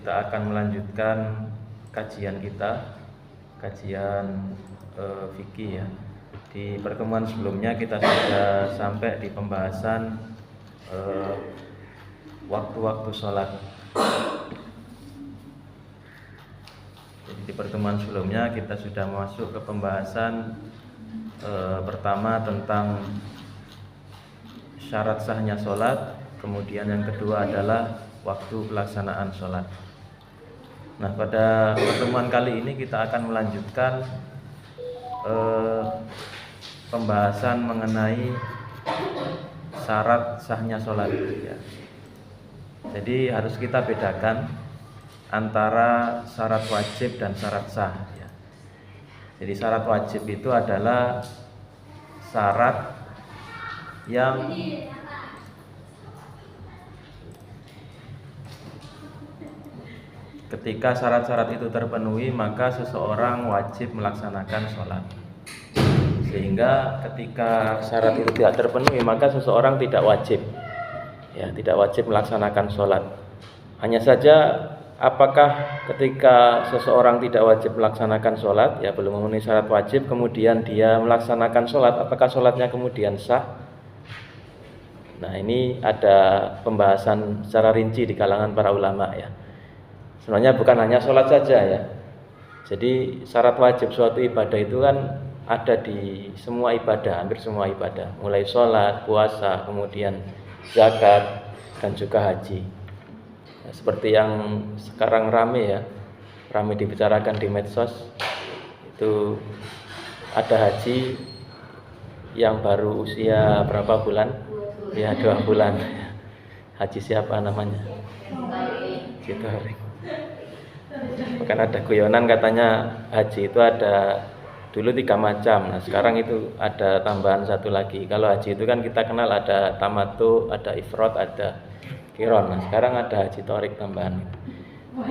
kita akan melanjutkan kajian kita, kajian fikih ya. Di pertemuan sebelumnya kita sudah sampai di pembahasan waktu-waktu sholat. Jadi di pertemuan sebelumnya kita sudah masuk ke pembahasan pertama tentang syarat sahnya sholat, kemudian yang kedua adalah waktu pelaksanaan sholat. Nah, pada pertemuan kali ini kita akan melanjutkan pembahasan mengenai syarat sahnya sholat ya. Jadi harus kita bedakan antara syarat wajib dan syarat sah ya. Jadi syarat wajib itu adalah syarat yang ketika syarat-syarat itu terpenuhi maka seseorang wajib melaksanakan sholat. Sehingga ketika syarat itu tidak terpenuhi maka seseorang tidak wajib ya, tidak wajib melaksanakan sholat. Hanya saja apakah ketika seseorang tidak wajib melaksanakan sholat ya, belum memenuhi syarat wajib, kemudian dia melaksanakan sholat, apakah sholatnya kemudian sah? Nah, ini ada pembahasan secara rinci di kalangan para ulama ya. Sebenarnya bukan hanya sholat saja ya. Jadi syarat wajib suatu ibadah itu kan ada di semua ibadah, hampir semua ibadah. Mulai sholat, puasa, kemudian zakat, dan juga haji. Ya, seperti yang sekarang rame dibicarakan di medsos. Itu ada haji yang baru usia berapa bulan? Ya 2 bulan. Haji siapa namanya? Citaring. Bahkan ada guyonan katanya haji itu ada dulu 3 macam. Nah, sekarang itu ada tambahan 1 lagi. Kalau haji itu kan kita kenal ada tamattu, ada ifrad, ada qiron. Nah, sekarang ada haji tarik tambahan.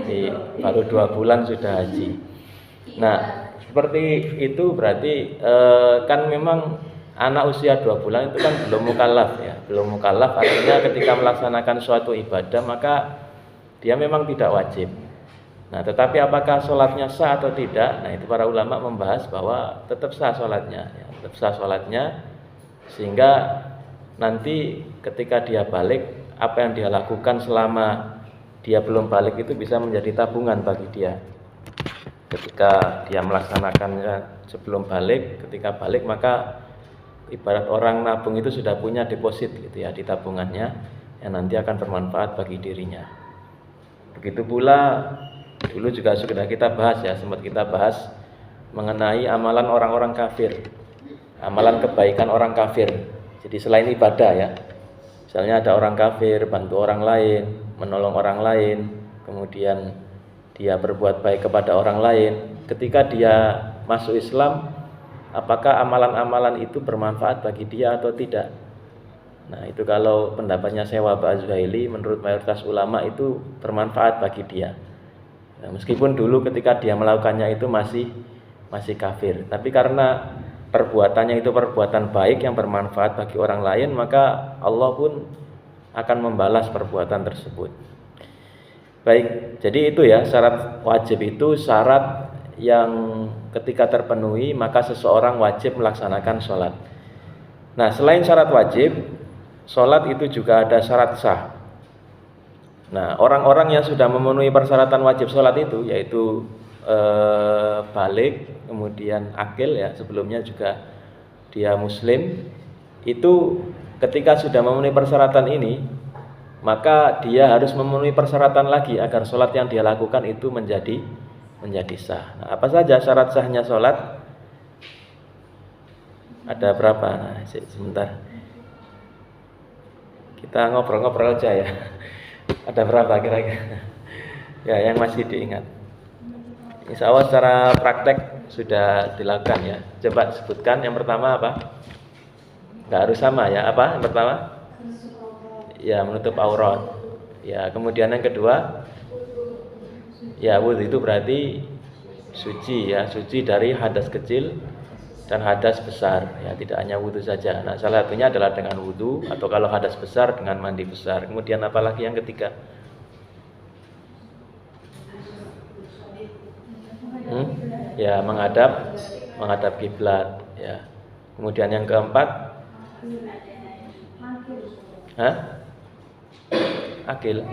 Jadi baru 2 bulan sudah haji. Nah, seperti itu berarti kan memang anak usia 2 bulan itu kan belum mukallaf ya. Belum mukallaf artinya ketika melaksanakan suatu ibadah maka dia memang tidak wajib. Nah, tetapi apakah sholatnya sah atau tidak? Nah, itu para ulama membahas bahwa tetap sah sholatnya ya, tetap sah sholatnya, sehingga nanti ketika dia balik, apa yang dia lakukan selama dia belum balik itu bisa menjadi tabungan bagi dia. Ketika dia melaksanakannya sebelum balik, ketika balik maka ibarat orang nabung itu sudah punya deposit gitu ya di tabungannya yang nanti akan bermanfaat bagi dirinya. Begitu pula dulu juga sudah kita bahas ya, sempat kita bahas mengenai amalan orang-orang kafir, amalan kebaikan orang kafir. Jadi selain ibadah ya, misalnya ada orang kafir bantu orang lain, menolong orang lain, kemudian dia berbuat baik kepada orang lain. Ketika dia masuk Islam, apakah amalan-amalan itu bermanfaat bagi dia atau tidak? Nah, itu kalau pendapatnya Syekh Wahab Az-Zuhaili, menurut mayoritas ulama itu bermanfaat bagi dia. Nah, meskipun dulu ketika dia melakukannya itu masih kafir, tapi karena perbuatannya itu perbuatan baik yang bermanfaat bagi orang lain, maka Allah pun akan membalas perbuatan tersebut. Baik, jadi itu ya, syarat wajib itu syarat yang ketika terpenuhi maka seseorang wajib melaksanakan sholat. Nah, selain syarat wajib, sholat itu juga ada syarat sah. Nah, orang-orang yang sudah memenuhi persyaratan wajib sholat itu, yaitu balik, kemudian akil ya, sebelumnya juga dia muslim, itu ketika sudah memenuhi persyaratan ini, maka dia harus memenuhi persyaratan lagi agar sholat yang dia lakukan itu menjadi sah. Nah, apa saja syarat sahnya sholat? Ada berapa? Nah, sebentar, kita ngobrol-ngobrol aja ya. Ada berapa kira-kira? Ya, yang masih diingat. Insya Allah secara praktek sudah dilakukan ya. Coba sebutkan yang pertama apa? Nggak harus sama ya. Apa yang pertama? Ya, menutup aurat. Ya, kemudian yang kedua, ya wudhu itu berarti suci ya, suci dari hadas kecil dan hadas besar ya, tidak hanya wudhu saja. Nah, salah satunya adalah dengan wudhu, atau kalau hadas besar dengan mandi besar. Kemudian apalagi yang ketiga? Ya, menghadap kiblat ya. Kemudian yang keempat, akil.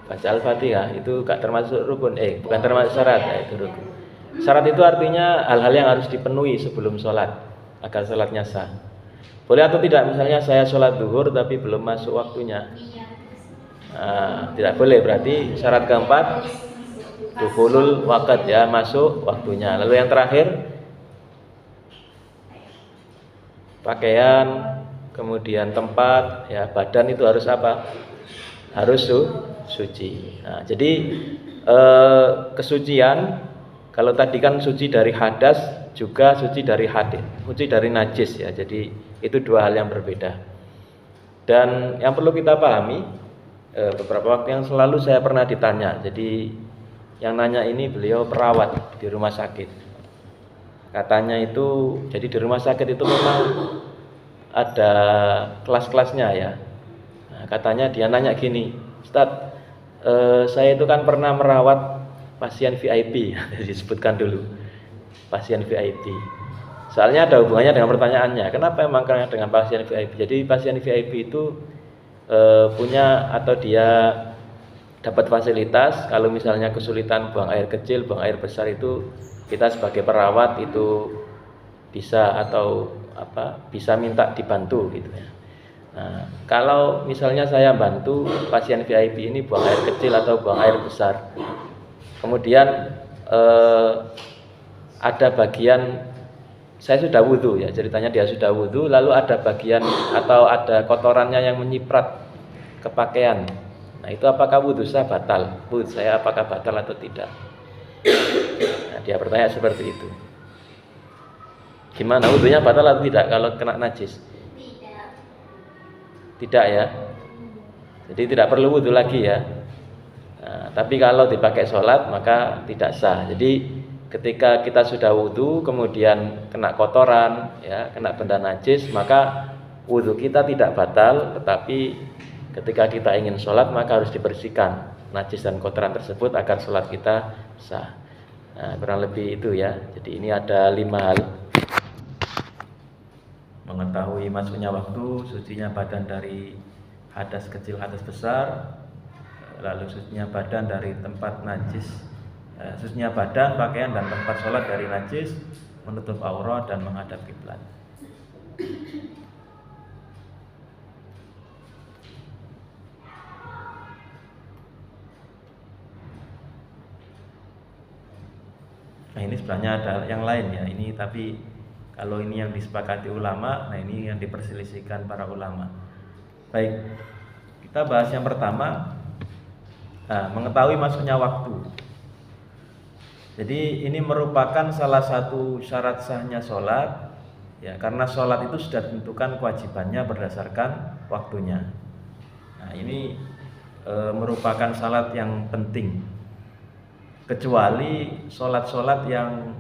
Baca Al-Fatihah itu gak termasuk rukun, bukan termasuk syarat ya, itu rukun. Syarat itu artinya hal-hal yang harus dipenuhi sebelum sholat agar sholatnya sah. Boleh atau tidak, misalnya saya sholat zuhur tapi belum masuk waktunya, tidak boleh. Berarti syarat keempat dukhulul waqt ya, masuk waktunya. Lalu yang terakhir pakaian, kemudian tempat ya, badan itu harus apa? Harus suci. Nah, jadi kesucian, kalau tadi kan suci dari hadas, juga suci dari hadis, suci dari najis ya. Jadi itu dua hal yang berbeda. Dan yang perlu kita pahami, beberapa waktu yang selalu saya pernah ditanya. Jadi yang nanya ini beliau perawat di rumah sakit. Katanya itu, jadi di rumah sakit itu memang ada kelas-kelasnya ya. Nah, katanya dia nanya gini, Ustadz, saya itu kan pernah merawat pasien VIP, disebutkan dulu pasien VIP. Soalnya ada hubungannya dengan pertanyaannya, kenapa emang karena dengan pasien VIP? Jadi pasien VIP itu punya atau dia dapat fasilitas kalau misalnya kesulitan buang air kecil, buang air besar, itu kita sebagai perawat itu bisa atau bisa minta dibantu gitu ya. Nah, kalau misalnya saya bantu pasien VIP ini buang air kecil atau buang air besar, kemudian ada bagian saya sudah wudhu ya, ceritanya dia sudah wudhu, lalu ada bagian atau ada kotorannya yang menyiprat ke pakaian. Nah, itu apakah wudhu saya batal? Wudhu saya apakah batal atau tidak? Nah, dia bertanya seperti itu. Gimana, wudhunya batal atau tidak kalau kena najis? Tidak ya. Jadi tidak perlu wudhu lagi ya. Nah, tapi kalau dipakai sholat maka tidak sah. Jadi ketika kita sudah wudhu kemudian kena kotoran ya, kena benda najis, maka wudhu kita tidak batal, tetapi ketika kita ingin sholat maka harus dibersihkan najis dan kotoran tersebut agar sholat kita sah. Nah, kurang lebih itu ya. Jadi ini ada 5 hal: mengetahui masuknya waktu, sucinya badan dari hadas kecil, hadas besar, lalu sucinya badan dari tempat najis, sucinya badan, pakaian dan tempat sholat dari najis, menutup aurat dan menghadap kiblat. Nah, ini sebenarnya ada yang lain ya. Ini tapi kalau ini yang disepakati ulama, nah ini yang diperselisihkan para ulama. Baik, kita bahas yang pertama, mengetahui masuknya waktu. Jadi ini merupakan salah satu syarat sahnya sholat ya, karena sholat itu sudah ditentukan kewajibannya berdasarkan waktunya. Nah, ini merupakan syarat yang penting, kecuali sholat-sholat yang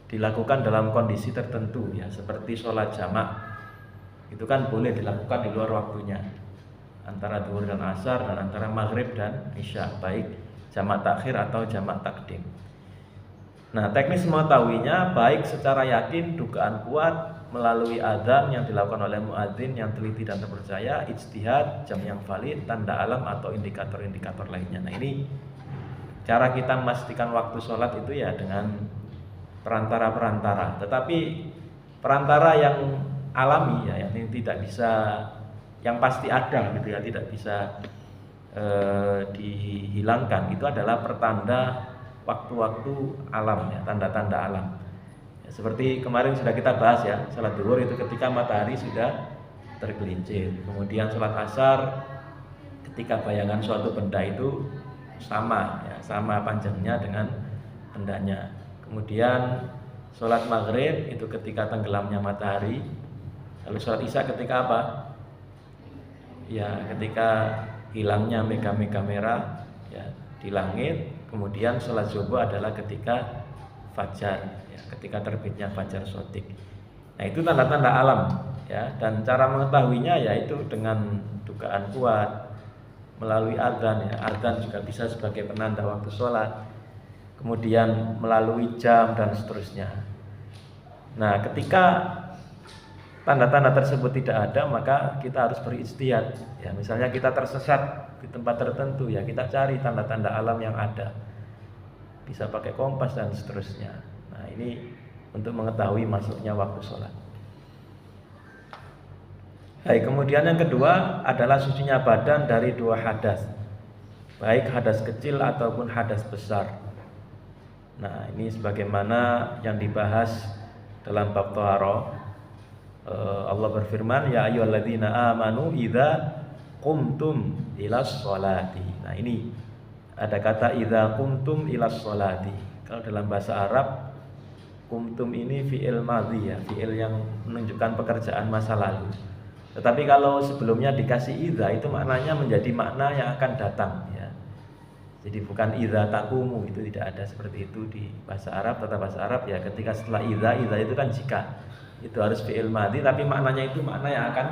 dilakukan dalam kondisi tertentu ya, seperti sholat jamak, itu kan boleh dilakukan di luar waktunya, antara zuhur dan asar dan antara maghrib dan isya, baik jamak takhir atau jamak takdim. Nah, teknis mengetahuinya baik secara yakin, dugaan kuat, melalui adzan yang dilakukan oleh muadzin yang teliti dan terpercaya, ijtihad, jam yang valid, tanda alam atau indikator-indikator lainnya. Nah, ini cara kita memastikan waktu sholat itu ya dengan perantara-perantara. Tetapi perantara yang alami ya, yang tidak bisa, yang pasti ada gitu ya, tidak bisa dihilangkan, itu adalah pertanda waktu-waktu alam ya, tanda-tanda alam ya, seperti kemarin sudah kita bahas ya, salat zuhur itu ketika matahari sudah tergelincir, kemudian salat asar ketika bayangan suatu benda itu sama ya, sama panjangnya dengan bendanya, kemudian salat maghrib itu ketika tenggelamnya matahari, lalu salat isya ketika apa? Ya, ketika hilangnya mega-mega merah ya di langit. Kemudian sholat subuh adalah ketika fajar ya, ketika terbitnya fajar shodiq. Nah, itu tanda-tanda alam ya, dan cara mengetahuinya yaitu dengan dugaan kuat, melalui adzan ya. Adzan juga bisa sebagai penanda waktu sholat. Kemudian melalui jam dan seterusnya. Nah, ketika tanda-tanda tersebut tidak ada, maka kita harus berijtihad. Ya, misalnya kita tersesat di tempat tertentu, ya kita cari tanda-tanda alam yang ada. Bisa pakai kompas dan seterusnya. Nah, ini untuk mengetahui masuknya waktu sholat. Baik, kemudian yang kedua adalah sucinya badan dari dua hadas, baik hadas kecil ataupun hadas besar. Nah, ini sebagaimana yang dibahas dalam bab thaharah. Allah berfirman, ya ayyuhalladzina amanu idza qumtum ilas sholati. Nah, ini ada kata idza qumtum ilas sholati. Kalau dalam bahasa Arab, qumtum ini fi'il madhi ya, fi'il yang menunjukkan pekerjaan masa lalu. Tetapi kalau sebelumnya dikasih idza, itu maknanya menjadi makna yang akan datang ya. Jadi bukan idza taqumu, itu tidak ada seperti itu di bahasa Arab. Tata bahasa Arab ya, ketika setelah idza itu kan jika. Itu harus fi'il madhi, tapi maknanya itu makna yang akan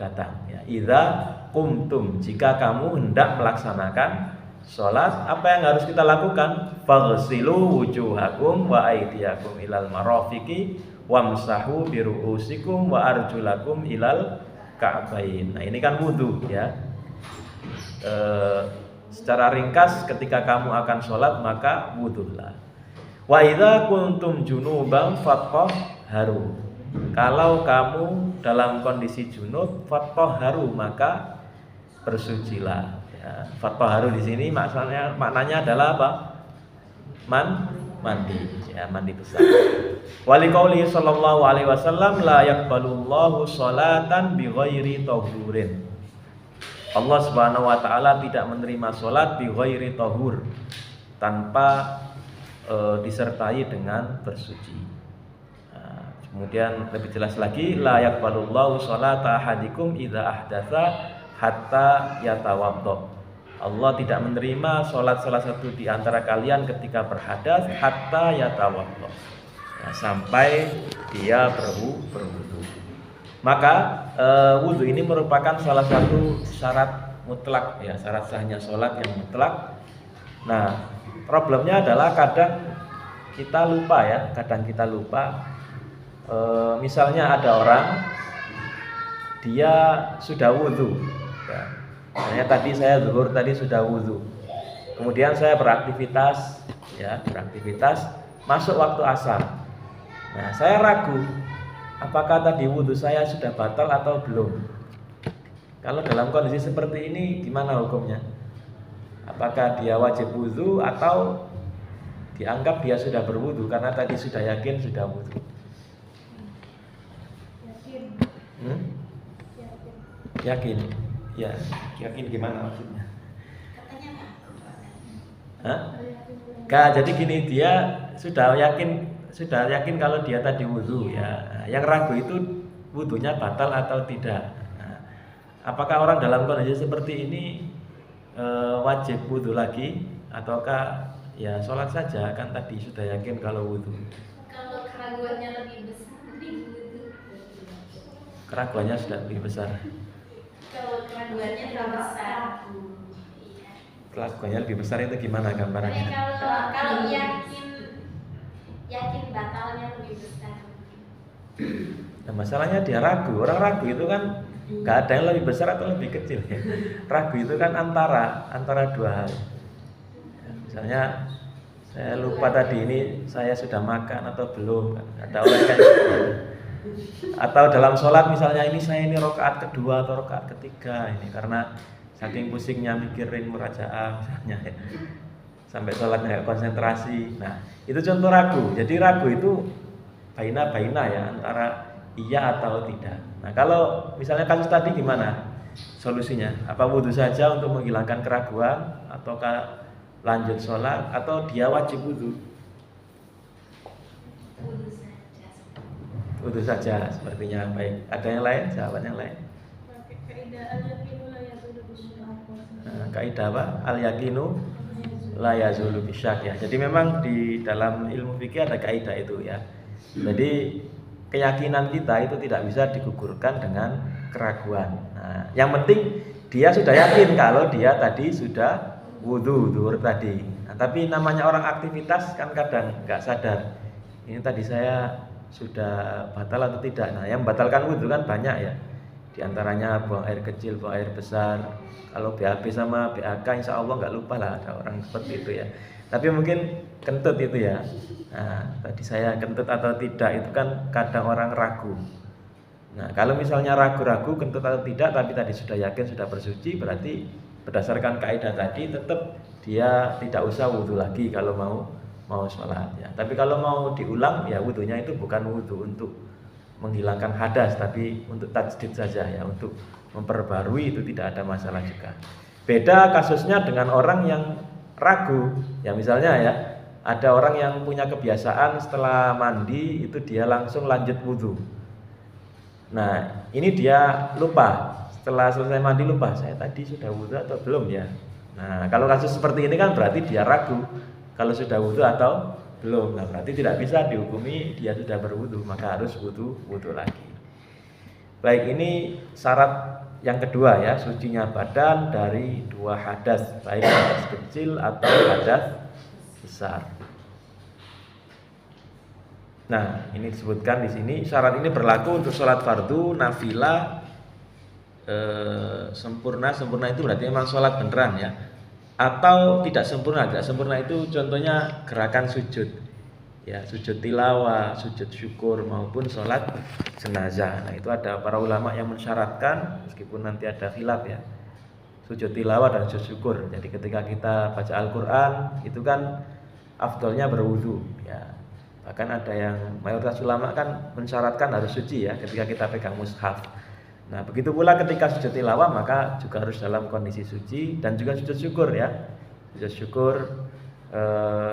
datang ya. Idza qumtum, jika kamu hendak melaksanakan sholat, apa yang harus kita lakukan? Faghsilu wujuhakum wa aydiyakum ilal marafiqi wamsahu bi ru'usikum wa arjulakum ilal ka'bain. Nah, ini kan wudu ya. Secara ringkas, ketika kamu akan sholat maka wudulah. Wa idza kuntum junuban fatahharu. Kalau kamu dalam kondisi junub, fatahharu, maka bersucilah. Ya, fatahharu di sini maknanya adalah apa? Mandi, ya, mandi besar. Wali qauli sallallahu alaihi wasallam, la yaqbalullahu sholatan bighairi tahurin. Allah Subhanahu wa taala tidak menerima salat bighairi tahur, tanpa disertai dengan bersuci. Nah, kemudian lebih jelas lagi, la yaqbalullahu sholata ahadikum idza ahdatsa hatta yatawaddo. Allah tidak menerima sholat salah satu di antara kalian ketika berhadas hatta yatawaddo, ya, sampai dia berwudu. Maka wudu ini merupakan salah satu syarat mutlak ya, syarat sahnya sholat yang mutlak. Nah, problemnya adalah kadang kita lupa. Misalnya ada orang dia sudah wudu ya. Misalnya tadi saya zuhur tadi sudah wudu. Kemudian saya beraktivitas masuk waktu asar. Nah, saya ragu apakah tadi wudu saya sudah batal atau belum. Kalau dalam kondisi seperti ini gimana hukumnya? Apakah dia wajib wudu atau dianggap dia sudah berwudu karena tadi sudah yakin sudah wudu? Yakin. Ya, yakin gimana maksudnya? Jadi gini, dia sudah yakin kalau dia tadi wudu ya. Yang ragu itu wudunya batal atau tidak. Nah, apakah orang dalam kondisi seperti ini wajib wudu lagi ataukah ya sholat saja, kan tadi sudah yakin kalau wudu? Kalau keraguannya lebih besar, lebih wudu. Keraguannya sudah lebih besar. Kalau keraguannya lebih besar. Keraguannya lebih besar itu gimana gambarannya? Kalau yakin batalnya lebih besar. Nah, masalahnya dia ragu. Orang ragu itu kan nggak ada yang lebih besar atau lebih kecil ya. Ragu itu kan antara dua hal. Ya, misalnya saya lupa tadi ini saya sudah makan atau belum. Ada orang kayak gitu. Atau dalam sholat misalnya ini rakaat kedua atau rakaat ketiga ini karena saking pusingnya mikirin murajaah misalnya ya. Sampai sholatnya nggak konsentrasi. Nah, itu contoh ragu. Jadi ragu itu baina ya, antara iya atau tidak. Nah, kalau misalnya kasus tadi gimana solusinya? Apa wudu saja untuk menghilangkan keraguan ataukah lanjut sholat atau dia wajib wudu? Wudu saja sepertinya. Baik, ada yang lain? Jawaban yang lain? Kaidah apa? Al-yakinu la yazulu bisyak ya. Jadi memang di dalam ilmu fikih ada kaidah itu ya. Jadi keyakinan kita itu tidak bisa digugurkan dengan keraguan. Nah, yang penting dia sudah yakin kalau dia tadi sudah wudhu zuhur tadi. Nah, tapi namanya orang aktivitas kan kadang nggak sadar. Ini tadi saya sudah batal atau tidak. Nah, yang membatalkan wudhu kan banyak ya. Di antaranya buang air kecil, buang air besar. Kalau BAB sama BAK insya Allah nggak lupa lah ada orang seperti itu ya. Tapi mungkin kentut itu ya. Nah, tadi saya kentut atau tidak itu kan kadang orang ragu. Nah, kalau misalnya ragu-ragu kentut atau tidak tapi tadi sudah yakin sudah bersuci, berarti berdasarkan kaidah tadi tetap dia tidak usah wudhu lagi kalau mau sholat ya. Tapi kalau mau diulang ya wudhunya itu bukan wudhu untuk menghilangkan hadas tapi untuk tajdid saja ya, untuk memperbarui itu tidak ada masalah juga. Beda kasusnya dengan orang yang ragu ya, misalnya ya ada orang yang punya kebiasaan setelah mandi itu dia langsung lanjut wudhu. Nah ini dia lupa, setelah selesai mandi lupa saya tadi sudah wudhu atau belum ya. Nah kalau kasus seperti ini kan berarti dia ragu kalau sudah wudhu atau belum. Nah berarti tidak bisa dihukumi dia sudah berwudhu, maka harus wudhu lagi. Baik, ini syarat yang kedua ya, sucinya badan dari dua hadas, baik hadas kecil atau hadas besar. Nah ini disebutkan di sini syarat ini berlaku untuk sholat fardu, nafilah, sempurna itu berarti memang sholat beneran ya. Atau tidak sempurna itu contohnya gerakan sujud ya, sujud tilawah, sujud syukur maupun sholat jenazah. Nah itu ada para ulama yang mensyaratkan meskipun nanti ada khilaf ya, sujud tilawah dan sujud syukur. Jadi ketika kita baca Al-Quran itu kan afdolnya berwudu ya. Bahkan ada yang mayoritas ulama kan mensyaratkan harus suci ya ketika kita pegang mushaf. Nah begitu pula ketika sujud tilawah maka juga harus dalam kondisi suci, dan juga sujud syukur ya. Sujud syukur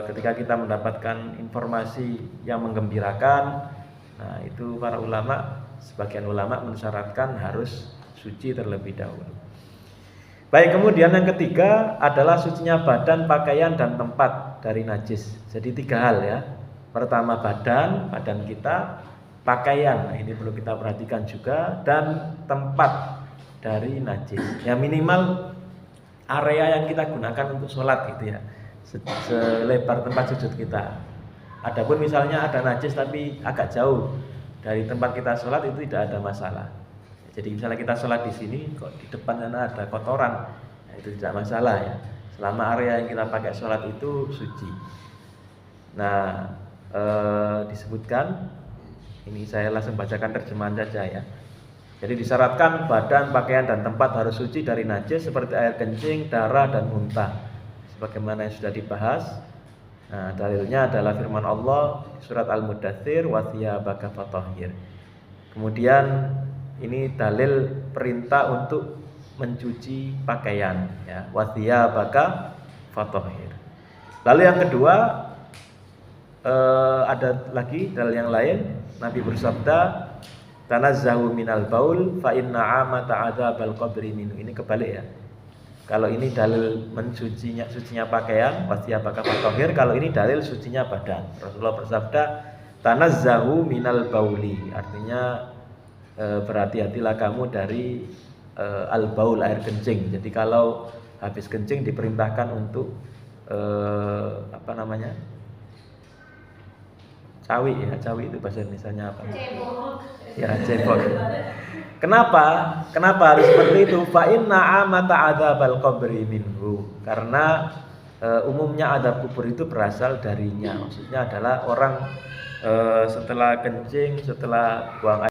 ketika kita mendapatkan informasi yang menggembirakan, nah itu para ulama, sebagian ulama mensyaratkan harus suci terlebih dahulu. Baik, kemudian yang ketiga adalah sucinya badan, pakaian dan tempat dari najis. Jadi 3 hal ya. Pertama badan kita, pakaian, nah ini perlu kita perhatikan juga, dan tempat dari najis. Ya minimal area yang kita gunakan untuk sholat gitu ya, selebar tempat sujud kita. Adapun misalnya ada najis tapi agak jauh dari tempat kita sholat itu tidak ada masalah. Jadi misalnya kita sholat di sini, kok di depan sana ada kotoran, nah itu tidak masalah ya. Selama area yang kita pakai sholat itu suci. Nah disebutkan, ini saya langsung bacakan terjemahan saja ya. Jadi disyaratkan badan, pakaian dan tempat harus suci dari najis seperti air kencing, darah dan muntah, sebagaimana yang sudah dibahas. Nah dalilnya adalah firman Allah surat Al-Mudaththir, wa thiyabaka fatahhir. Kemudian ini dalil perintah untuk mencuci pakaian ya, wa thiyabaka fatahhir. Lalu yang kedua ada lagi dalil yang lain. Nabi bersabda, tanazzahu minal baul fa inna amata adzabal qabri minhu. Ini kebalik ya. Kalau ini dalil sucinya pakaian, pasti apakah fatahhir. Kalau ini dalil sucinya badan. Rasulullah bersabda, tanazzahu minal bauli. Artinya berhati-hatilah kamu dari al-baul, air kencing. Jadi kalau habis kencing diperintahkan untuk cawi ya, cawi itu bahasa Indonesianya apa? Cebok. Ya, cebok. Kenapa harus seperti itu? Fa inna amata adzabal qabri minhu. Karena umumnya azab kubur itu berasal darinya. Maksudnya adalah orang setelah kencing, setelah buang air